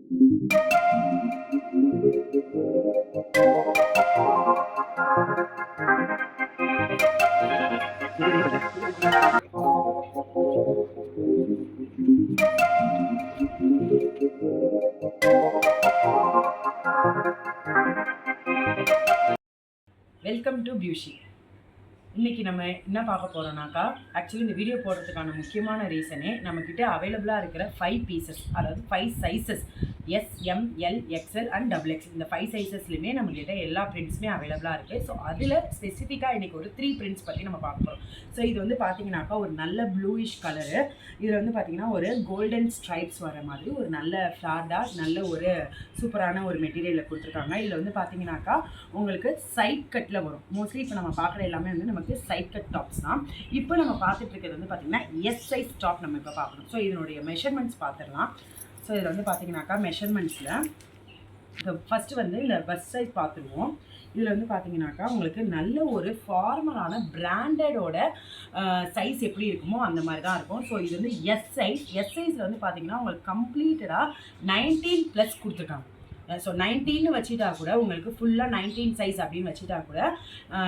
Welcome to பியூஷி. இன்றைக்கி நம்ம என்ன பார்க்க போகிறோம்னாக்கா, ஆக்சுவலி இந்த வீடியோ போடுறதுக்கான முக்கியமான ரீசனே நம்மக்கிட்ட அவைலபிளாக இருக்கிற 5 பீசஸ், அதாவது 5 sizes, S, M, L, XL and double X. இந்த 5 சைஸஸ்லையுமே நம்மக்கிட்ட எல்லா பிரிண்ட்ஸுமே அவைலபிளாக இருக்குது. ஸோ அதில் ஸ்பெசிஃபிக்காக இன்றைக்கி ஒரு 3 பிரிண்ட்ஸ் பற்றி நம்ம பார்க்க போகிறோம். ஸோ இது வந்து பார்த்தீங்கன்னாக்கா ஒரு நல்ல ப்ளூயிஷ் கலரு. இதில் வந்து பார்த்திங்கன்னா ஒரு கோல்டன் ஸ்ட்ரைப்ஸ் வர மாதிரி ஒரு நல்ல ஃப்ளார்டாக நல்ல ஒரு சூப்பரான ஒரு மெட்டீரியலில் கொடுத்துருக்காங்க. இதில் வந்து பார்த்தீங்கன்னாக்கா உங்களுக்கு சைட் கட்டில் வரும். மோஸ்ட்லி இப்போ நம்ம பார்க்குற எல்லாமே வந்து நமக்கு சைட் கட் டாப்ஸ் தான். இப்போ நம்ம பார்த்துட்டு இருக்கிறது வந்து பார்த்திங்கன்னா எஸ் சைஸ் டாப் நம்ம இப்போ பார்க்கணும். ஸோ இதனுடைய மெஷர்மெண்ட்ஸ் பார்த்துடலாம். ஸோ இதில் வந்து பார்த்தீங்கன்னாக்கா மெஷர்மெண்ட்ஸில் இப்போ ஃபஸ்ட்டு வந்து இந்த பஸ் சைஸ் பார்த்துருவோம். இதில் வந்து பார்த்தீங்கன்னாக்கா உங்களுக்கு நல்ல ஒரு ஃபார்மலான பிராண்டடோட சைஸ் எப்படி இருக்குமோ அந்த மாதிரி தான் இருக்கும். ஸோ இது வந்து எஸ் சைஸில் வந்து பார்த்தீங்கன்னா உங்களுக்கு கம்ப்ளீட்டடாக 19+ கொடுத்துருக்காங்க. ஸோ 19 வச்சுட்டா கூட உங்களுக்கு ஃபுல்லாக 19 சைஸ் அப்படின்னு வச்சுட்டா கூட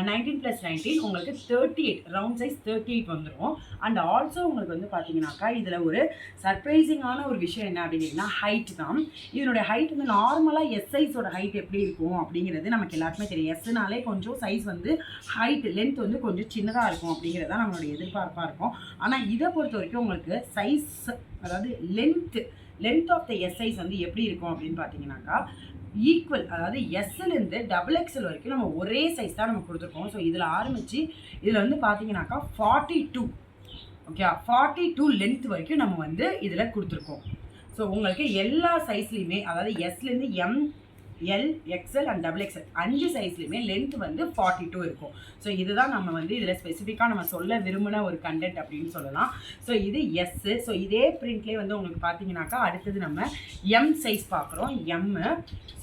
19+19 உங்களுக்கு 38 ரவுண்ட் சைஸ் 38 வந்துடும். அண்ட் ஆல்சோ உங்களுக்கு வந்து பார்த்தீங்கன்னாக்கா இதில் ஒரு சர்ப்ரைசிங்கான ஒரு விஷயம் என்ன அப்படின்னா ஹைட் தான். இதனுடைய ஹைட் வந்து நார்மலாக எஸ் சைஸோட ஹைட் எப்படி இருக்கும் அப்படிங்கிறது நமக்கு எல்லாருக்குமே தெரியும். எஸ்னாலே கொஞ்சம் சைஸ் வந்து ஹைட் லென்த் வந்து கொஞ்சம் சின்னதாக இருக்கும் அப்படிங்கிறது தான் நம்மளுடைய எதிர்பார்ப்பாக இருக்கும். ஆனால் இதை பொறுத்த வரைக்கும் உங்களுக்கு சைஸ், அதாவது length of the S size வந்து எப்படி இருக்கும் அப்படின்னு பார்த்தீங்கன்னாக்கா ஈக்குவல், அதாவது எஸ்லேருந்து டபுள் எக்ஸ்எல் வரைக்கும் நம்ம ஒரே சைஸ் தான் நம்ம கொடுத்துருக்கோம். ஸோ இதில் ஆரம்பித்து இதில் வந்து பார்த்தீங்கன்னாக்கா 42 ஓகே 42 லென்த் வரைக்கும் நம்ம வந்து இதில் கொடுத்துருக்கோம். ஸோ உங்களுக்கு எல்லா சைஸ்லேயுமே, அதாவது எஸ்லேருந்து M, L, XL and double XL 5 சைஸ்லையுமே லென்த் வந்து 42 இருக்கும். ஸோ இதுதான் நம்ம வந்து இதில் ஸ்பெசிஃபிக்காக நம்ம சொல்ல விரும்பின ஒரு கண்டென்ட் அப்படின்னு சொல்லலாம். ஸோ இது எஸ்ஸு. ஸோ இதே பிரிண்ட்லேயே வந்து உங்களுக்கு பார்த்தீங்கன்னாக்கா அடுத்தது நம்ம எம் சைஸ் பார்க்குறோம். எம்மு.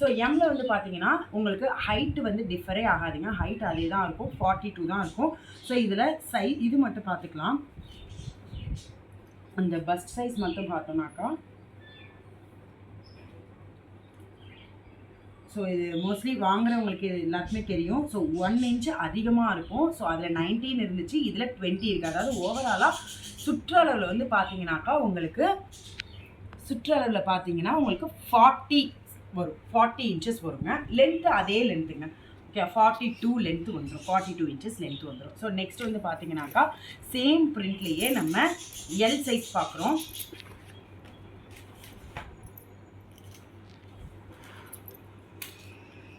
ஸோ எம்மில் வந்து பார்த்தீங்கன்னா உங்களுக்கு ஹைட்டு வந்து டிஃபரே ஆகாதுங்க. ஹைட் அதே தான் இருக்கும், 42 தான் இருக்கும். ஸோ இதில் இது மட்டும் பார்த்துக்கலாம். அந்த பஸ்ட் சைஸ் மட்டும் பார்த்தோம்னாக்கா ஸோ இது மோஸ்ட்லி வாங்குறவங்களுக்கு இது எல்லாத்துக்குமே தெரியும். ஸோ 1 இன்ச்சு அதிகமாக இருக்கும். ஸோ அதில் 19 இருந்துச்சு, இதில் 20 இருக்குது. அதாவது ஓவராலாக சுற்றளவில் வந்து பார்த்தீங்கன்னாக்கா உங்களுக்கு சுற்றளவில் பார்த்தீங்கன்னா உங்களுக்கு 40 வரும், 40 இன்ச்சஸ் வருங்க. லென்த்து அதே லென்த்துங்க. ஓகே 42 லென்த்து வந்துடும், 42 இன்ச்சஸ் லென்த்து வந்துடும். ஸோ நெக்ஸ்ட் வந்து பார்த்தீங்கன்னாக்கா சேம் பிரிண்ட்லேயே நம்ம எல் சைஸ் பார்க்குறோம்.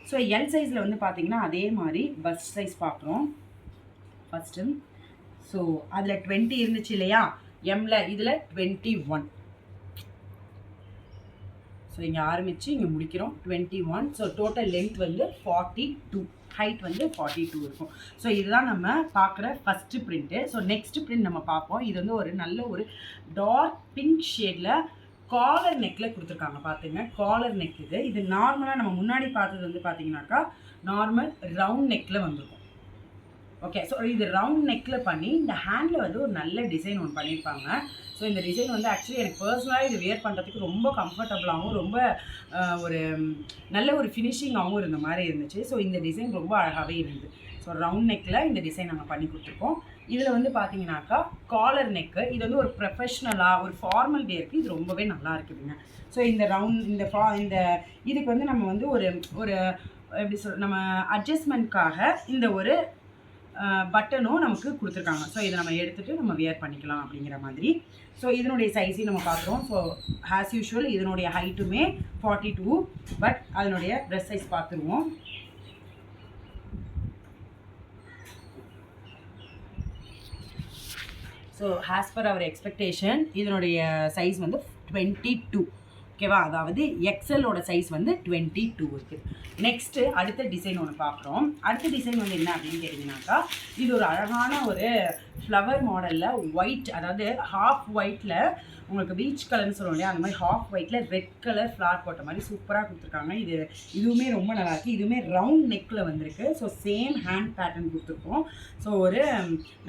ஸோ எல் சைஸில் வந்து பார்த்தீங்கன்னா அதே மாதிரி பஸ் சைஸ் பார்க்குறோம் ஃபஸ்ட்டு. ஸோ அதில் 20 இருந்துச்சு இல்லையா எம்மில், இதில் 21. ஸோ இங்கே ஆரம்பித்து இங்கே முடிக்கிறோம் 21. ஸோ டோட்டல் லென்த் வந்து 42, ஹைட் வந்து 42 இருக்கும். ஸோ இதுதான் நம்ம பார்க்குற first print. So next print நம்ம பார்ப்போம். இது வந்து ஒரு நல்ல ஒரு டார்க் பிங்க் ஷேடில் காலர் நெக்கில் கொடுத்துருக்காங்க. பார்த்துங்க, காலர் நெக் இது நார்மலாக நம்ம முன்னாடி பார்த்தது வந்து பார்த்தீங்கன்னாக்கா நார்மல் ரவுண்ட் நெக்கில் வந்திருக்கும். ஓகே ஸோ இது ரவுண்ட் நெக்கில் பண்ணி இந்த ஹேண்டில் வந்து ஒரு நல்ல டிசைன் ஒன்று பண்ணியிருப்பாங்க. ஸோ இந்த டிசைன் வந்து ஆக்சுவலி எனக்கு பர்சனலாக இது வியர் பண்ணுறதுக்கு ரொம்ப கம்ஃபர்டபுளாகவும் ரொம்ப ஒரு நல்ல ஒரு ஃபினிஷிங்காகவும் இருந்த மாதிரி இருந்துச்சு. ஸோ இந்த டிசைன் ரொம்ப அழகாகவே இருந்தது. ஸோ ரவுண்ட் நெக்கில் இந்த டிசைன் நாங்கள் பண்ணி கொடுத்துருக்கோம். இதில் வந்து பார்த்தீங்கன்னாக்கா காலர் நெக்கு, இது வந்து ஒரு ப்ரொஃபஷ்னலாக ஒரு ஃபார்மல் வேருக்கு இது ரொம்பவே நல்லா இருக்குதுங்க. ஸோ இந்த ரவுண்ட் இந்த இதுக்கு வந்து நம்ம வந்து ஒரு எப்படி நம்ம அட்ஜஸ்ட்மெண்ட்காக இந்த ஒரு பட்டனும் நமக்கு கொடுத்துருக்காங்க. ஸோ இதை நம்ம எடுத்துகிட்டு நம்ம வியர் பண்ணிக்கலாம் அப்படிங்கிற மாதிரி. ஸோ இதனுடைய சைஸையும் நம்ம பார்க்குறோம். ஸோ ஆஸ் யூஷுவல் இதனுடைய ஹைட்டுமே 42, பட் அதனுடைய ட்ரெஸ் சைஸ் பார்த்துருவோம். So as per our expectation இதனுடைய சைஸ் வந்து 22. ஓகேவா, அதாவது எக்ஸலோட சைஸ் வந்து 22 இருக்குது. நெக்ஸ்ட்டு அடுத்த டிசைன் ஒன்று பார்க்குறோம். அடுத்த டிசைன் வந்து என்ன அப்படின்னு கேட்டிங்கனாக்கா இது ஒரு அழகான ஒரு ஃப்ளவர் மாடலில் ஒயிட், அதாவது ஹாஃப் ஒயிட்டில் உங்களுக்கு பீச் கலர்னு சொல்லுவோம் இல்லையா, அந்த மாதிரி ஹாஃப் ஒயிட்டில் ரெட் கலர் ஃப்ளார் போட்ட மாதிரி சூப்பராக கொடுத்துருக்காங்க. இதுவுமே ரொம்ப நல்லாயிருக்கு. இதுவுமே ரவுண்ட் நெக்கில் வந்திருக்கு. ஸோ சேம் ஹேண்ட் பேட்டர்ன் கொடுத்துருக்கோம். ஸோ ஒரு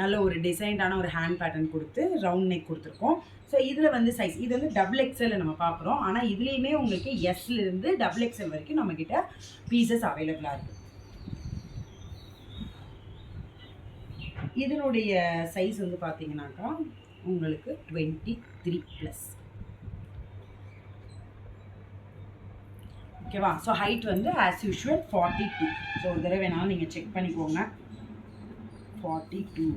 நல்ல ஒரு டிசைன்டான ஒரு ஹேண்ட் பேட்டர்ன் கொடுத்து ரவுண்ட் நெக் கொடுத்துருக்கோம். ஸோ இதில் வந்து சைஸ் இது வந்து XXL நம்ம பார்க்குறோம். ஆனால் இதுலேயுமே உங்களுக்கு எஸ்லேருந்து XXL வரைக்கும் நம்மக்கிட்ட பீசஸ் அவைலபிளாக இருக்குது. இதனுடைய சைஸ் வந்து பார்த்தீங்கன்னாக்கா உங்களுக்கு 23+. ஓகேவா? ஸோ ஹைட் வந்து ஆஸ் யூஷுவல் 42. ஸோ ஒரு தடவை வேணாலும் நீங்கள் செக் பண்ணிக்கோங்க. 42.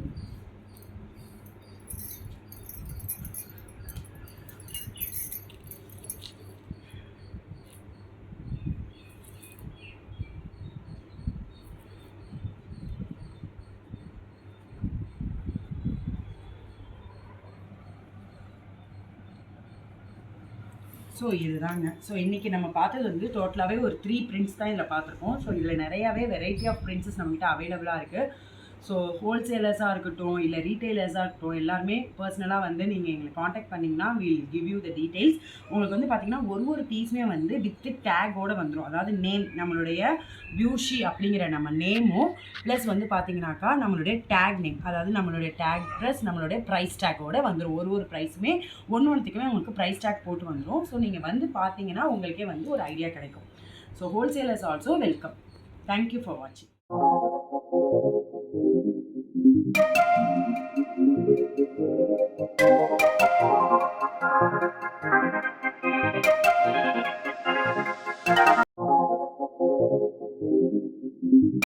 ஸோ இதுதாங்க. ஸோ இன்றைக்கி நம்ம பார்த்தது வந்து டோட்டலாகவே ஒரு 3 பிரிண்ட்ஸ் தான் இதில் பார்த்துருக்கோம். ஸோ இதில் நிறையாவே வெரைட்டி ஆஃப் பிரிண்ட்ஸஸ் நம்மகிட்ட அவைலபிளாக இருக்குது. ஸோ ஹோல்சேலர்ஸாக இருக்கட்டும், இல்லை ரீட்டைலர்ஸாக இருக்கட்டும், எல்லாருமே பர்சனலாக வந்து நீங்கள் எங்களை காண்டாக்ட் பண்ணிங்கன்னா will give you the details. உங்களுக்கு வந்து பார்த்திங்கன்னா ஒரு பீஸுமே வந்து வித் டேக்கோடு வந்துடும். அதாவது நேம், நம்மளுடைய பியூஷி அப்படிங்கிற நம்ம நேமும் ப்ளஸ் வந்து பார்த்திங்கனாக்கா நம்மளுடைய டேக் நேம், அதாவது நம்மளுடைய டேக் ப்ளஸ் நம்மளுடைய ப்ரைஸ் டேக்கோடு வந்துடும். ஒரு ப்ரைஸுமே ஒன்றுத்துக்குமே உங்களுக்கு ப்ரைஸ் டேக் போட்டு வந்துடும். ஸோ நீங்கள் வந்து பார்த்தீங்கன்னா உங்களுக்கே வந்து ஒரு ஐடியா கிடைக்கும். So wholesalers also welcome. Thank you for வாட்சிங்.